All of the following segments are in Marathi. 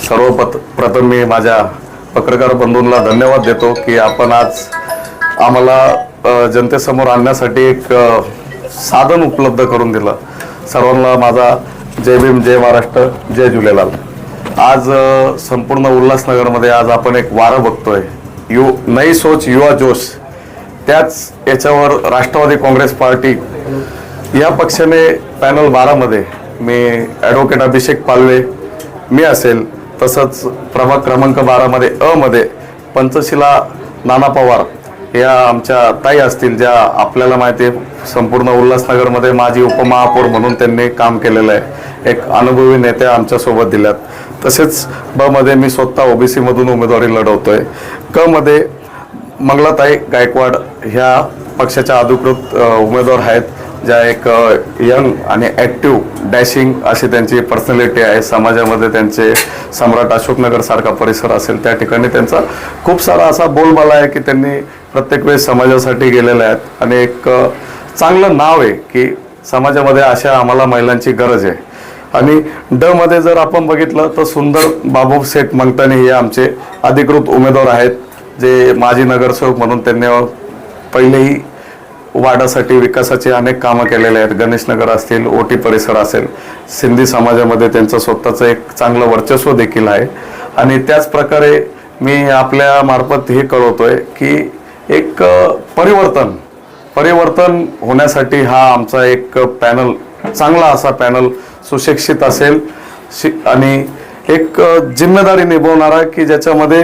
सर्वप्रथम मी माझ्या पत्रकार बंधूंना धन्यवाद देतो की आपण आज आम्हाला जनतेसमोर आणण्यासाठी एक साधन उपलब्ध करून दिलं। सर्वांना माझा जय भीम, जय महाराष्ट्र, जय झुलेलाल। आज संपूर्ण उल्हासनगरमध्ये आज आपण एक वारं बघतोय, नई सोच युवा जोश। त्याच याच्यावर राष्ट्रवादी काँग्रेस पार्टी या पक्षाने पॅनल 12 मध्ये मी ॲडव्होकेट अभिषेक पालवे मी असेल, तसंच प्रभाग क्रमांक 12 मध्ये अ मध्ये पंचशिला नाना पवार या आमच्या ताई असतील, ज्या आपल्याला माहिती आहे संपूर्ण उल्हासनगरमध्ये माजी उपमहापौर म्हणून त्यांनी काम केलेलं आहे। एक अनुभवी नेत्या आमच्या सोबत दिल्यात। तसेच ब मध्ये मी स्वतः ओबीसी मधून उमेदवारी लढवतोय। क मध्ये मंगलाताई गायकवाड ह्या पक्षाच्या अधिकृत उमेदवार आहेत, ज्या एक यंग आणि ॲक्टिव्ह डॅशिंग अशी त्यांची पर्सनॅलिटी आहे। समाजामध्ये त्यांचे सम्राट अशोकनगर सारखा परिसर असेल त्या ठिकाणी त्यांचा खूप सारा असा बोलबाला आहे की त्यांनी प्रत्येक वेळेस समाजासाठी गेलेले आहेत आणि एक चांगलं नाव आहे की समाजामध्ये अशा आम्हाला महिलांची गरज आहे। आणि ड मध्ये जर आपण बघितलं तर सुंदर बाबू सेठ मंगतानी हे आमचे अधिकृत उमेदवार आहेत, जे माजी नगरसेवक म्हणून त्यांनी पहिलेही वार्डासाठी विकासाचे अनेक कामं केलेले आहेत। गणेशनगर असतील, ओटी परिसर असेल, सिंधी समाजामध्ये त्यांचं स्वतःचं एक चांगलं वर्चस्व देखील आहे। आणि त्याच प्रकारे मी आपल्या मार्फत हे कळवतोय की एक परिवर्तन होण्यासाठी हा आमचा एक पॅनल, चांगला असा पॅनल, सुशिक्षित असेल आणि एक जिम्मेदारी निभवणारा की ज्याच्यामध्ये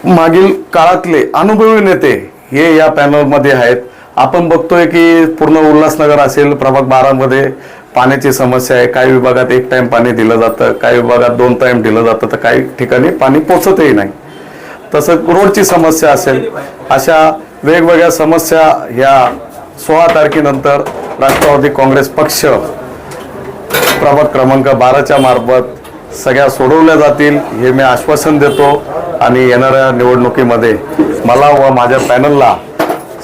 मागील काळातले अनुभवी नेते हे या पॅनलमध्ये आहेत। आपण बघतोय की पूर्ण उल्हासनगर असेल, प्रभाग 12 मध्ये पाण्याची समस्या आहे। काही विभागात 1 टाइम पाणी दिलं जातं, काही विभागात 2 टाइम दिलं जातं, तर काही ठिकाणी पाणी पोचतही नाही। तसं रोडची समस्या असेल, अशा वेगवेगळ्या समस्या ह्या 16 तारखेनंतर राष्ट्रवादी काँग्रेस पक्ष प्रभाग क्रमांक 12च्या मार्फत सगळ्या सोडवल्या जातील हे मी आश्वासन देतो। आणि येणाऱ्या निवडणुकीमध्ये मला व माझ्या पॅनलला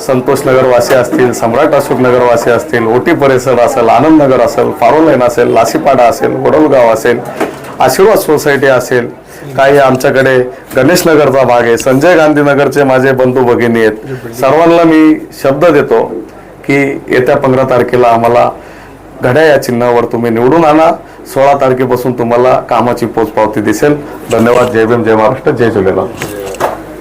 संतोषनगर वासी असतील, सम्राट अशोकनगर वासी असतील, ओटी परिसर असेल, आनंदनगर असेल, फारोलाईन असेल, लासीपाडा असेल, वडोलगाव असेल, आशीर्वाद सोसायटी असेल, काही आमच्याकडे गणेशनगरचा भाग आहे, संजय गांधी नगरचे माझे बंधू भगिनी आहेत। सर्वांना मी शब्द देतो की येत्या 15 तारखेला आम्हाला घड्याळ या चिन्हावर तुम्ही निवडून आणा। 16 तारखेपासून तुम्हाला कामाची पोचपावती दिसेल। धन्यवाद। जय भीम, जय महाराष्ट्र, जय झुलेलाल।